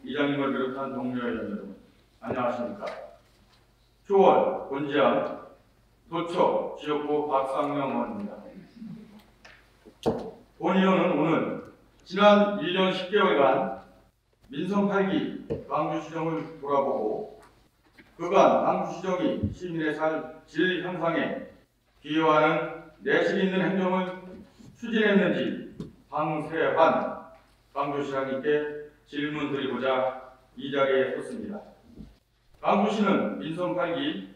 이장님을 비롯한 동료회원 여러분, 안녕하십니까. 초월, 곤지암, 도초, 지역구 박상명 의원입니다. 본 의원은 오늘 지난 1년 10개월간 민선 8기 광주시정을 돌아보고 그간 광주시정이 시민의 질 향상에 기여하는 내실 있는 행정을 추진했는지 방세환 광주시장님께 질문드리고자 이 자리에 섰습니다. 광주시는 민선 8기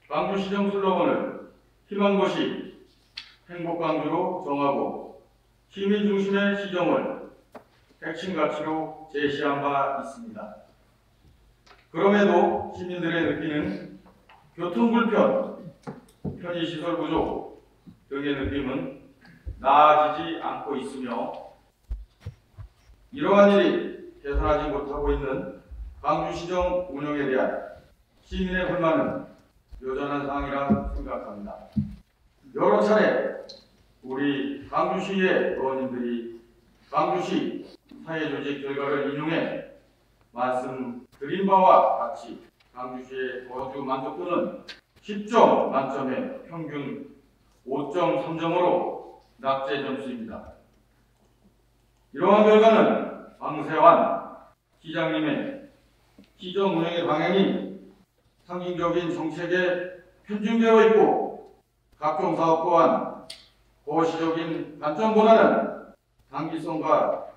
광주시정 슬로건을 희망고시 행복광주로 정하고 시민 중심의 시정을 핵심 가치로 제시한 바 있습니다. 그럼에도 시민들의 느끼는 교통불편, 편의시설 부족 등의 느낌은 나아지지 않고 있으며 이러한 일이 개선하지 못하고 있는 광주시정 운영에 대한 시민의 불만은 여전한 사항이라 생각합니다. 여러 차례 우리 광주시의 의원님들이 광주시 사회조직 결과를 인용해 말씀드린 바와 같이 광주시의 거주 만족도는 10점 만점에 평균 5.3점으로 낙제 점수입니다. 이러한 결과는 방세환 시장님의 시정 운영의 방향이 상징적인 정책에 편중되어 있고 각종 사업 또한 거시적인 관점보다는 단기성과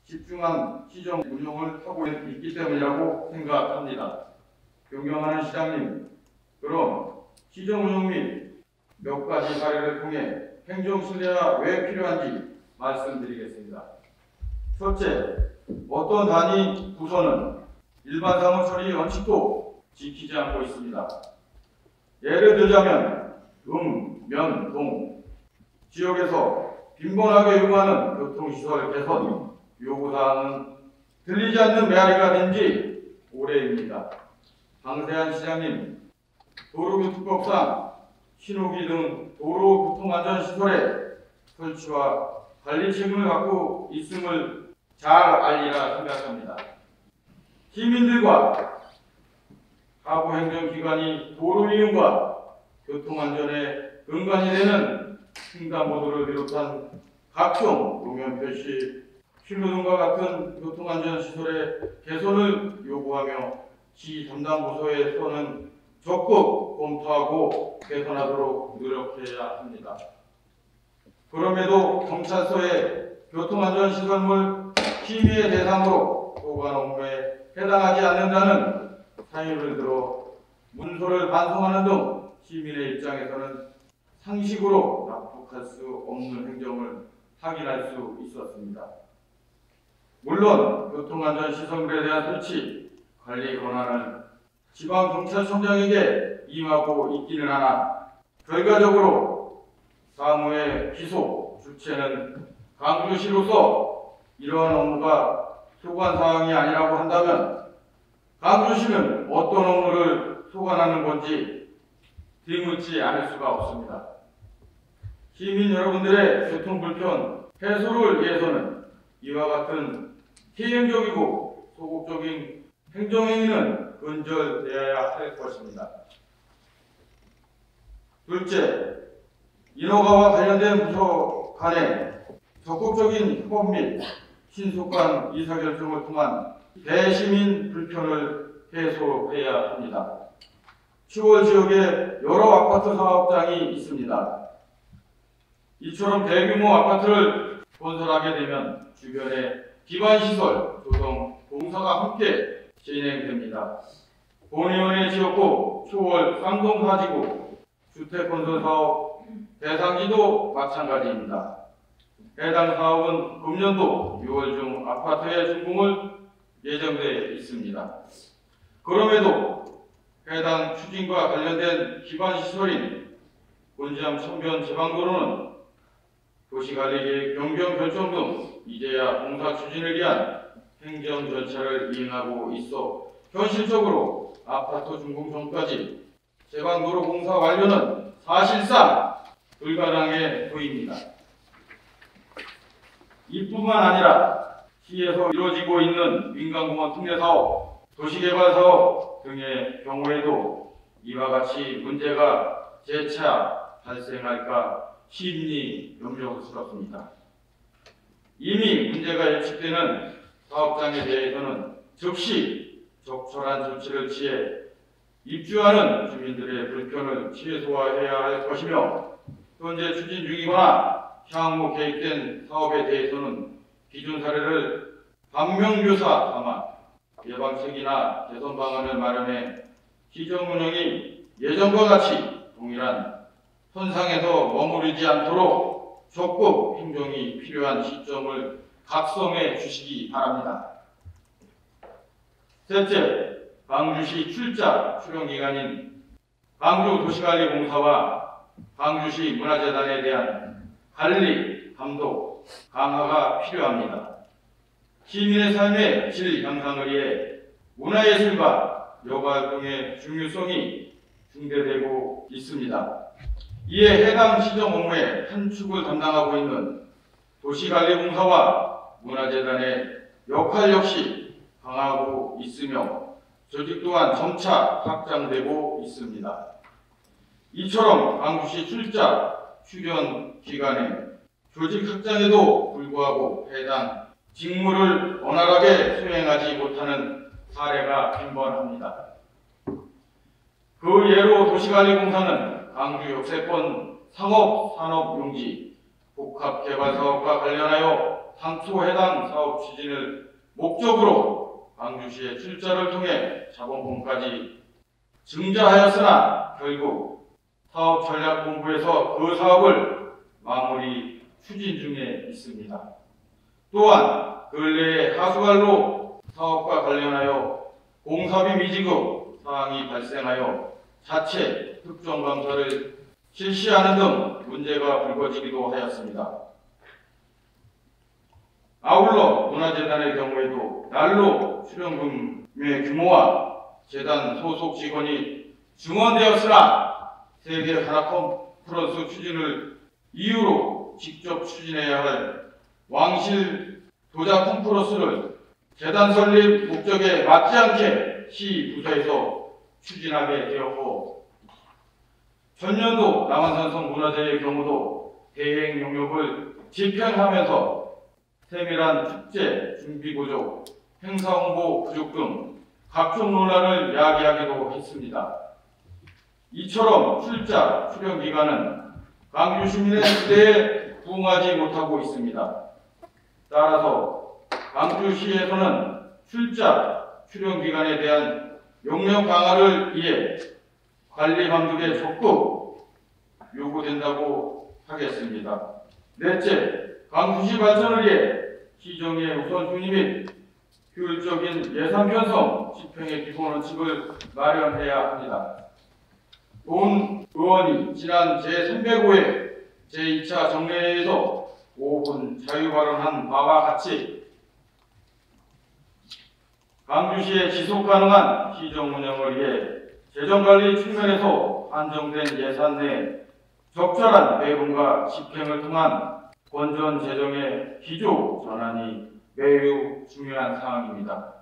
집중한 시정 운영을 하고 있기 때문이라고 생각합니다. 존경하는 시장님, 그럼 시정 운영 및 몇 가지 사례를 통해 행정 신뢰가 왜 필요한지 말씀드리겠습니다. 첫째, 어떤 단위 부서는 일반 사무 처리 원칙도 지키지 않고 있습니다. 예를 들자면 면, 동 지역에서 빈번하게 요구하는 교통시설 개선 요구사항은 들리지 않는 메아리가 된 지 오래입니다. 방세환 시장님, 도로교통법상 신호기 등 도로교통안전시설의 설치와 관리 책임을 갖고 있음을 잘 알리라 생각합니다. 시민들과 하부 행정기관이 도로 이용과 교통안전에 근간이 되는 횡단보도를 비롯한 각종路面 표시, 신호등과 같은 교통안전시설의 개선을 요구하며 시 담당 부서에서는 적극 검토하고 개선하도록 노력해야 합니다. 그럼에도 경찰서의 교통안전시설물 시위의 대상으로 보관 업무에 해당하지 않는다는 사유를 들어 문서를 반송하는 등 시민의 입장에서는 상식으로 납득할 수 없는 행정을 확인할 수 있었습니다. 물론 교통안전시설물에 대한 설치, 관리 권한을 지방경찰청장에게 임하고 있기는 하나 결과적으로 사무의 기소, 주체는 광주시로서 이러한 업무가 소관사항이 아니라고 한다면 광주시는 어떤 업무를 소관하는 건지 뒤묻지 않을 수가 없습니다. 시민 여러분들의 교통불편 해소를 위해서는 이와 같은 희행적이고 소극적인 행정행위는 근절되어야 할 것입니다. 둘째, 인허가와 관련된 부서 간의 적극적인 협업 및 신속한 의사결정을 통한 대시민 불편을 해소해야 합니다. 추월 지역에 여러 아파트 사업장이 있습니다. 이처럼 대규모 아파트를 건설하게 되면 주변에 기반시설, 조성, 공사가 함께 진행됩니다. 본의원의 지역구 초월 쌍동사지구 주택건설사업 대상지도 마찬가지입니다. 해당 사업은 금년도 6월 중 아파트의 준공을 예정돼 있습니다. 그럼에도 해당 추진과 관련된 기반시설인 곤지암 천변 제방도로는 도시관리계획 변경 결정 등 이제야 공사 추진을 위한 행정 절차를 이행하고 있어 현실적으로 아파트 준공 전까지 제방도로 공사 완료는 사실상 불가능해 보입니다. 이뿐만 아니라 시에서 이루어지고 있는 민간공원 특례사업, 도시개발사업 등의 경우에도 이와 같이 문제가 재차 발생할까 심히 염려스럽습니다. 이미 문제가 예측되는 사업장에 대해서는 즉시 적절한 조치를 취해 입주하는 주민들의 불편을 최소화해야 할 것이며, 현재 추진 중이거나 향후 계획된 사업에 대해서는 기존 사례를 반면교사 삼아 예방책이나 개선 방안을 마련해 시정 운영이 예전과 같이 동일한 선상에서 머무르지 않도록 적극 행정이 필요한 시점을 각성해 주시기 바랍니다. 셋째, 광주시 출자 수령기관인 광주도시관리공사와 광주시 문화재단에 대한 관리, 감독, 강화가 필요합니다. 시민의 삶의 질 향상을 위해 문화예술과 여가활동의 중요성이 중대되고 있습니다. 이에 해당 시정 업무의 한 축을 담당하고 있는 도시관리공사와 문화재단의 역할 역시 강화하고 있으며 조직 또한 점차 확장되고 있습니다. 이처럼 광주시 출자 출연 기간에 조직 확장에도 불구하고 해당 직무를 원활하게 수행하지 못하는 사례가 빈번합니다. 그 예로 도시관리공사는 광주 역세권 상업산업용지 복합개발사업과 관련하여 당초 해당 사업 추진을 목적으로 광주시의 출자를 통해 자본금까지 증자하였으나 결국 사업전략본부에서 그 사업을 마무리 추진 중에 있습니다. 또한 근래에 하수관로 사업과 관련하여 공사비 미지급 사항이 발생하여 자체 특정감사를 실시하는 등 문제가 불거지기도 하였습니다. 아울러 문화재단의 경우에도 난로 수령금의 규모와 재단 소속 직원이 증원되었으나 세계 하나 컨퍼런스 추진을 이유로 직접 추진해야 할 왕실 도자 컨퍼런스를 재단 설립 목적에 맞지 않게 시 부서에서 추진하게 되었고, 전년도 남한산성 문화재의 경우도 대행 용역을 집행하면서 세밀한 축제 준비 부족, 행사 홍보 부족 등 각종 논란을 야기하기도 했습니다. 이처럼 출자 출연 기간은 광주 시민의 기대에 부응하지 못하고 있습니다. 따라서 광주시에서는 출자 출연 기간에 대한 용역 강화를 위해 관리 감독에 적극 요구된다고 하겠습니다. 넷째, 광주시 발전을 위해 시정의 우선순위 및 효율적인 예산 편성 집행의 기본 원칙을 마련해야 합니다. 본 의원이 지난 제305회 제2차 정례회에서 5분 자유 발언한 바와 같이 광주시의 지속가능한 시정 운영을 위해 재정관리 측면에서 한정된 예산 내 적절한 배분과 집행을 통한 건전 재정의 기조 전환이 매우 중요한 사항입니다.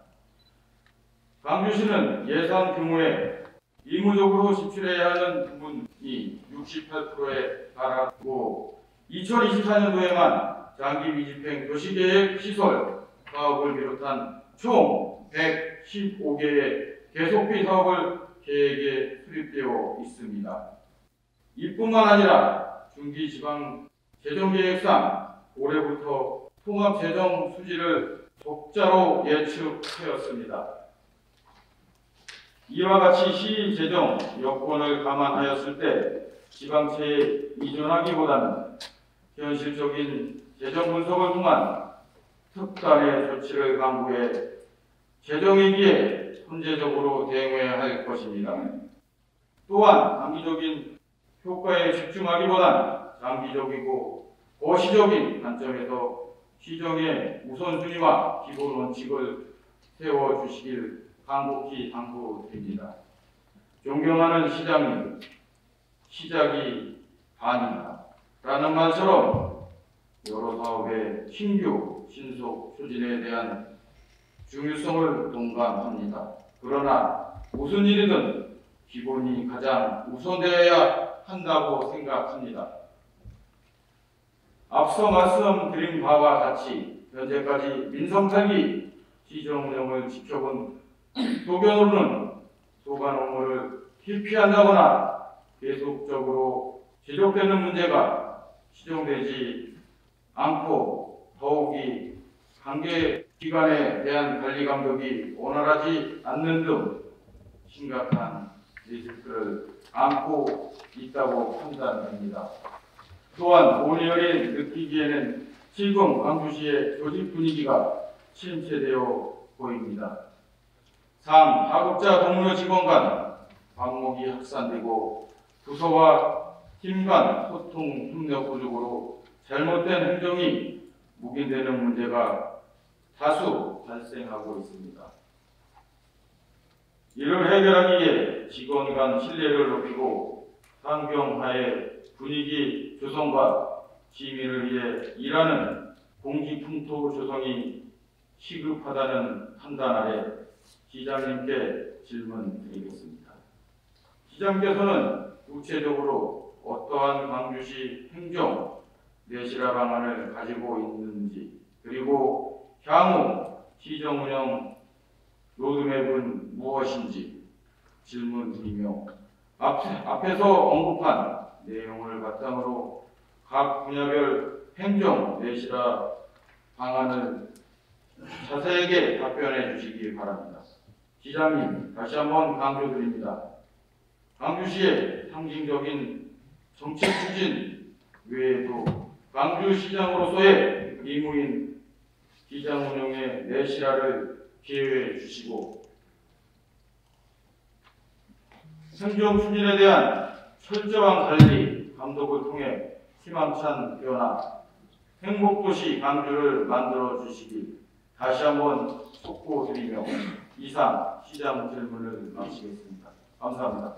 광주시는 예산 규모에 의무적으로 지출해야 하는 부분이 68%에 달하고 2024년도에만 장기 미집행 도시계획 시설 사업을 비롯한 총 115개의 계속비 사업을 계획에 수립되어 있습니다. 이뿐만 아니라 중기지방 재정계획상 올해부터 통합재정 수지를 적자로 예측하였습니다. 이와 같이 시 재정 여건을 감안하였을 때 지방채에 이전하기보다는 현실적인 재정 분석을 통한 특단의 조치를 강구해 재정위기에 선제적으로 대응해야 할 것입니다. 또한 단기적인 효과에 집중하기보다는 장기적이고 거시적인 관점에서 시정의 우선순위와 기본 원칙을 세워주시길 간곡히 당부드립니다. 존경하는 시장님, 시작이 반이다 라는 말처럼 여러 사업의 신규 신속 추진에 대한 중요성을 동감합니다. 그러나 무슨 일이든 기본이 가장 우선되어야 한다고 생각합니다. 앞서 말씀드린 바와 같이 현재까지 민성살기 시정 운영을 지켜본 소견으로는 소관 업무를 기피한다거나 계속적으로 지속되는 문제가 시정되지 않고 더욱이 관계 기관에 대한 관리 감독이 원활하지 않는 등 심각한 리스크를 안고 있다고 판단됩니다. 또한 본의원이 느끼기에는 지금 광주시의 조직 분위기가 침체되어 보입니다. 하급자 동료 직원 간 반목이 확산되고 부서와 팀 간 소통 협력 부족으로 잘못된 행정이 묵인되는 문제가 다수 발생하고 있습니다. 이를 해결하기 위해 직원 간 신뢰를 높이고 상경하에 분위기 조성과 시민을 위해 일하는 공직풍토 조성이 시급하다는 판단 아래 시장님께 질문 드리겠습니다. 시장께서는 구체적으로 어떠한 광주시 행정 내실화 방안을 가지고 있는지, 그리고 향후 시정 운영 로드맵은 무엇인지 질문 드리며 앞에서 언급한 내용을 바탕으로 각 분야별 행정 내실화 방안을 자세하게 답변해 주시기 바랍니다. 시장님, 다시 한번 강조드립니다. 광주시의 상징적인 정책 추진 외에도 광주시장으로서의 의무인 시장 운영의 내실화를 기회해 주시고 행정 추진에 대한 철저한 관리, 감독을 통해 희망찬 변화, 행복도시 광주를 만들어 주시기 다시 한번 촉구드리며 이상 시장 질문을 마치겠습니다. 감사합니다.